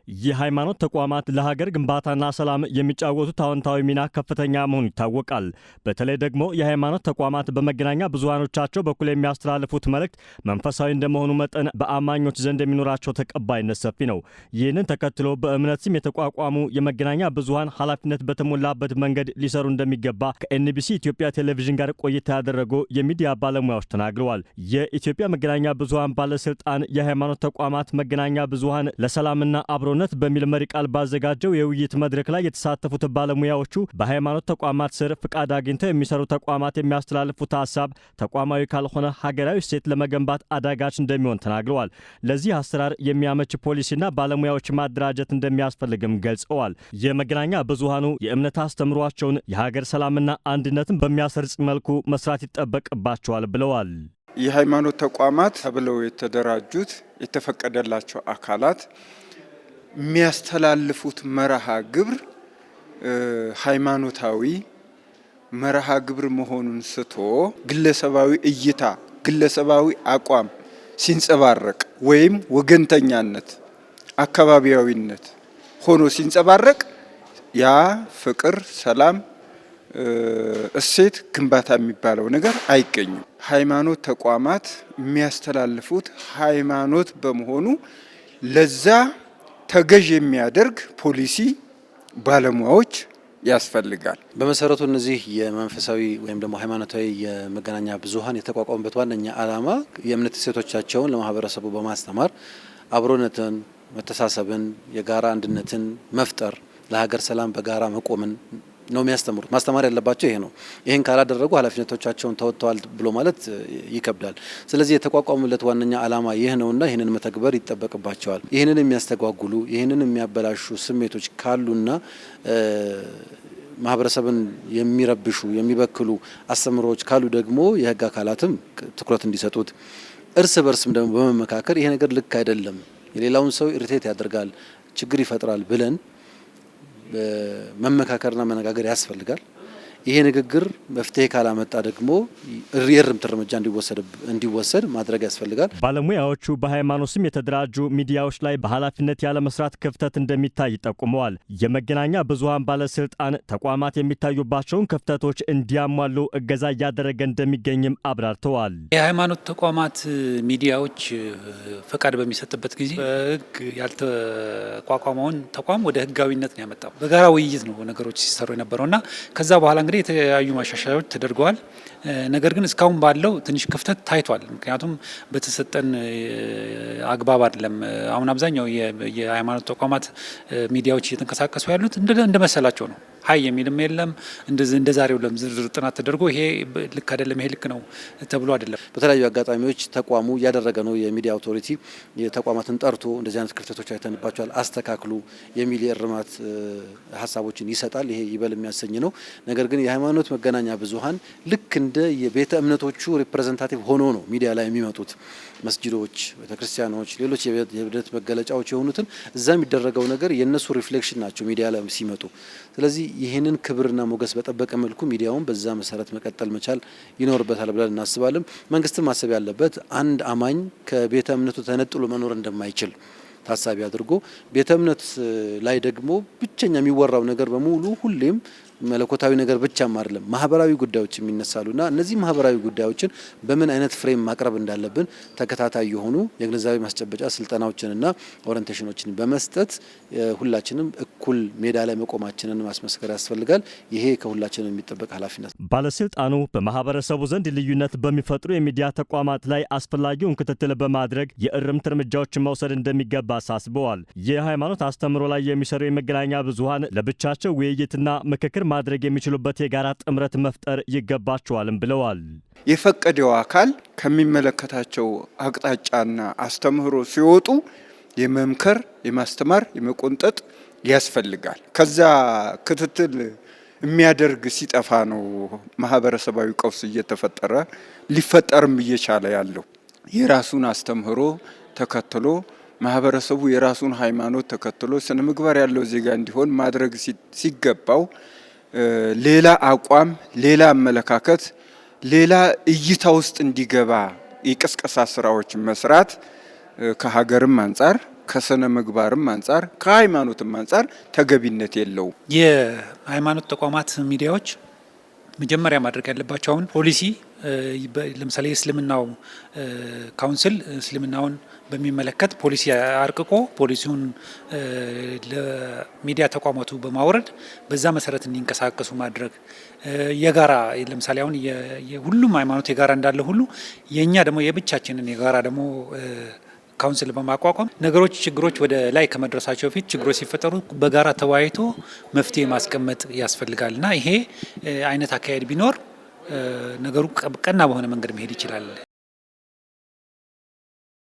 የሃይማኖት ተቋማት ለሀገር ግንባታና ሰላም የሚጫወቱት አዎንታዊ ሚና ከፍተኛ መሆኑ ይታወቃል። በተለይ ደግሞ የሃይማኖት ተቋማት በመገናኛ ብዙሃኖቻቸው በኩል የሚያስተላልፉት መልእክት መንፈሳዊ እንደመሆኑ መጠን በአማኞች ዘንድ የሚኖራቸው ተቀባይነት ሰፊ ነው። ይህንን ተከትሎ በእምነት ስም የተቋቋሙ የመገናኛ ብዙሃን ኃላፊነት በተሞላበት መንገድ ሊሰሩ እንደሚገባ ከኤንቢሲ ኢትዮጵያ ቴሌቪዥን ጋር ቆይታ ያደረጉ የሚዲያ ባለሙያዎች ተናግረዋል። የኢትዮጵያ መገናኛ ብዙሃን ባለስልጣን የሃይማኖት ተቋማት መገናኛ ብዙሃን ለሰላምና አብሮ በሚል መሪ ቃል ባዘጋጀው የውይይት መድረክ ላይ የተሳተፉት ባለሙያዎቹ በሃይማኖት ተቋማት ስር ፍቃድ አግኝተው የሚሰሩ ተቋማት የሚያስተላልፉት ሐሳብ ተቋማዊ ካልሆነ ሀገራዊ እሴት ለመገንባት አዳጋች እንደሚሆን ተናግረዋል። ለዚህ አሰራር የሚያመች ፖሊሲና ባለሙያዎች ማደራጀት እንደሚያስፈልግም ገልጸዋል። የመገናኛ ብዙሃኑ የእምነት አስተምሯቸውን የሀገር ሰላምና አንድነትን በሚያሰርጽ መልኩ መስራት ይጠበቅባቸዋል ብለዋል። የሃይማኖት ተቋማት ተብለው የተደራጁት የተፈቀደላቸው አካላት የሚያስተላልፉት መርሃ ግብር ሃይማኖታዊ መርሃ ግብር መሆኑን ስቶ ግለሰባዊ እይታ፣ ግለሰባዊ አቋም ሲንጸባረቅ ወይም ወገንተኛነት፣ አካባቢያዊነት ሆኖ ሲንጸባረቅ ያ ፍቅር፣ ሰላም፣ እሴት ግንባታ የሚባለው ነገር አይገኝም። ሃይማኖት ተቋማት የሚያስተላልፉት ሃይማኖት በመሆኑ ለዛ ተገዥ የሚያደርግ ፖሊሲ ባለሙያዎች ያስፈልጋል። በመሰረቱ እነዚህ የመንፈሳዊ ወይም ደግሞ ሃይማኖታዊ የመገናኛ ብዙሃን የተቋቋሙበት ዋነኛ ዓላማ የእምነት እሴቶቻቸውን ለማህበረሰቡ በማስተማር አብሮነትን፣ መተሳሰብን፣ የጋራ አንድነትን መፍጠር፣ ለሀገር ሰላም በጋራ መቆምን ነው የሚያስተምሩት። ማስተማር ያለባቸው ይሄ ነው። ይሄን ካላደረጉ ኃላፊነቶቻቸውን ተወጥተዋል ብሎ ማለት ይከብዳል። ስለዚህ የተቋቋሙለት ዋነኛ ዓላማ ይህ ነውና ይህንን መተግበር ይጠበቅባቸዋል። ይህንን የሚያስተጓጉሉ ይህንን የሚያበላሹ ስሜቶች ካሉና ማህበረሰብን የሚረብሹ የሚበክሉ አስተምሮዎች ካሉ ደግሞ የህግ አካላትም ትኩረት እንዲሰጡት እርስ በርስም ደግሞ በመመካከር ይሄ ነገር ልክ አይደለም፣ የሌላውን ሰው ኢሪቴት ያደርጋል፣ ችግር ይፈጥራል ብለን መመካከርና መነጋገር ያስፈልጋል። ይሄ ንግግር መፍትሄ ካላመጣ ደግሞ የእርምት እርምጃ እንዲወሰድ ማድረግ ያስፈልጋል። ባለሙያዎቹ በሃይማኖት ስም የተደራጁ ሚዲያዎች ላይ በኃላፊነት ያለ መስራት ክፍተት እንደሚታይ ጠቁመዋል። የመገናኛ ብዙሃን ባለስልጣን ተቋማት የሚታዩባቸውን ክፍተቶች እንዲያሟሉ እገዛ እያደረገ እንደሚገኝም አብራርተዋል። የሃይማኖት ተቋማት ሚዲያዎች ፈቃድ በሚሰጥበት ጊዜ በህግ ያልተቋቋመውን ተቋም ወደ ህጋዊነት ነው ያመጣው። በጋራ ውይይት ነው ነገሮች ሲሰሩ የነበረውና ከዛ በኋላ እንግዲህ የተለያዩ ማሻሻያዎች ተደርገዋል። ነገር ግን እስካሁን ባለው ትንሽ ክፍተት ታይቷል። ምክንያቱም በተሰጠን አግባብ አይደለም። አሁን አብዛኛው የሃይማኖት ተቋማት ሚዲያዎች እየተንቀሳቀሱ ያሉት እንደመሰላቸው ነው። ሀይ የሚልም የለም። እንደ ዛሬው ለምዝርዝር ጥናት ተደርጎ ይሄ ልክ አይደለም፣ ይሄ ልክ ነው ተብሎ አይደለም። በተለያዩ አጋጣሚዎች ተቋሙ እያደረገ ነው። የሚዲያ አውቶሪቲ የተቋማትን ጠርቶ እንደዚህ አይነት ክፍተቶች አይተንባቸዋል፣ አስተካክሉ የሚል የእርማት ሀሳቦችን ይሰጣል። ይሄ ይበል የሚያሰኝ ነው። ነገር ግን የሃይማኖት መገናኛ ብዙሃን ልክ እንደ የቤተ እምነቶቹ ሪፕሬዘንታቲቭ ሆኖ ነው ሚዲያ ላይ የሚመጡት። መስጂዶች፣ ቤተክርስቲያኖች፣ ሌሎች የእምነት መገለጫዎች የሆኑትን እዛ የሚደረገው ነገር የነሱ ሪፍሌክሽን ናቸው ሚዲያ ላይ ሲመጡ። ስለዚህ ይህንን ክብርና ሞገስ በጠበቀ መልኩ ሚዲያውን በዛ መሰረት መቀጠል መቻል ይኖርበታል ብለን እናስባለን። መንግስትም ማሰብ ያለበት አንድ አማኝ ከቤተ እምነቱ ተነጥሎ መኖር እንደማይችል ታሳቢ አድርጎ ቤተ እምነት ላይ ደግሞ ብቸኛ የሚወራው ነገር በሙሉ ሁሌም መለኮታዊ ነገር ብቻም አይደለም፣ ማህበራዊ ጉዳዮች የሚነሳሉና እነዚህ ማህበራዊ ጉዳዮችን በምን አይነት ፍሬም ማቅረብ እንዳለብን ተከታታይ የሆኑ የግንዛቤ ማስጨበጫ ስልጠናዎችንና ኦሪንቴሽኖችን በመስጠት ሁላችንም እኩል ሜዳ ላይ መቆማችንን ማስመስከር ያስፈልጋል። ይሄ ከሁላችንም የሚጠበቅ ኃላፊነት። ባለስልጣኑ በማህበረሰቡ ዘንድ ልዩነት በሚፈጥሩ የሚዲያ ተቋማት ላይ አስፈላጊውን ክትትል በማድረግ የእርምት እርምጃዎችን መውሰድ እንደሚገባ አሳስበዋል። የሃይማኖት አስተምሮ ላይ የሚሰሩ የመገናኛ ብዙሃን ለብቻቸው ውይይትና ምክክር ማድረግ የሚችሉበት የጋራ ጥምረት መፍጠር ይገባቸዋልም ብለዋል። የፈቀደው አካል ከሚመለከታቸው አቅጣጫና አስተምህሮ ሲወጡ የመምከር፣ የማስተማር፣ የመቆንጠጥ ያስፈልጋል። ከዛ ክትትል የሚያደርግ ሲጠፋ ነው ማህበረሰባዊ ቀውስ እየተፈጠረ ሊፈጠርም እየቻለ ያለው። የራሱን አስተምህሮ ተከትሎ ማህበረሰቡ የራሱን ሃይማኖት ተከትሎ ስነ ምግባር ያለው ዜጋ እንዲሆን ማድረግ ሲገባው ሌላ አቋም፣ ሌላ አመለካከት፣ ሌላ እይታ ውስጥ እንዲገባ የቅስቀሳ ስራዎች መስራት ከሀገርም አንጻር ከስነ ምግባርም አንጻር ከሃይማኖትም አንጻር ተገቢነት የለውም። የሃይማኖት ተቋማት ሚዲያዎች መጀመሪያ ማድረግ ያለባቸው አሁን ፖሊሲ ለምሳሌ የእስልምናው ካውንስል እስልምናውን በሚመለከት ፖሊሲ አርቅቆ ፖሊሲውን ለሚዲያ ተቋማቱ በማውረድ በዛ መሰረት እንዲንቀሳቀሱ ማድረግ የጋራ ለምሳሌ አሁን የሁሉም ሃይማኖት የጋራ እንዳለ ሁሉ የኛ ደግሞ የብቻችንን የጋራ ደግሞ ካውንስል በማቋቋም ችግሮች ወደ ላይ ከመድረሳቸው በፊት ችግሮች ሲፈጠሩ በጋራ ተወያይቶ መፍትሄ ማስቀመጥ ያስፈልጋልና ይሄ አይነት አካሄድ ቢኖር ነገሩ ቀና በሆነ መንገድ መሄድ ይችላል።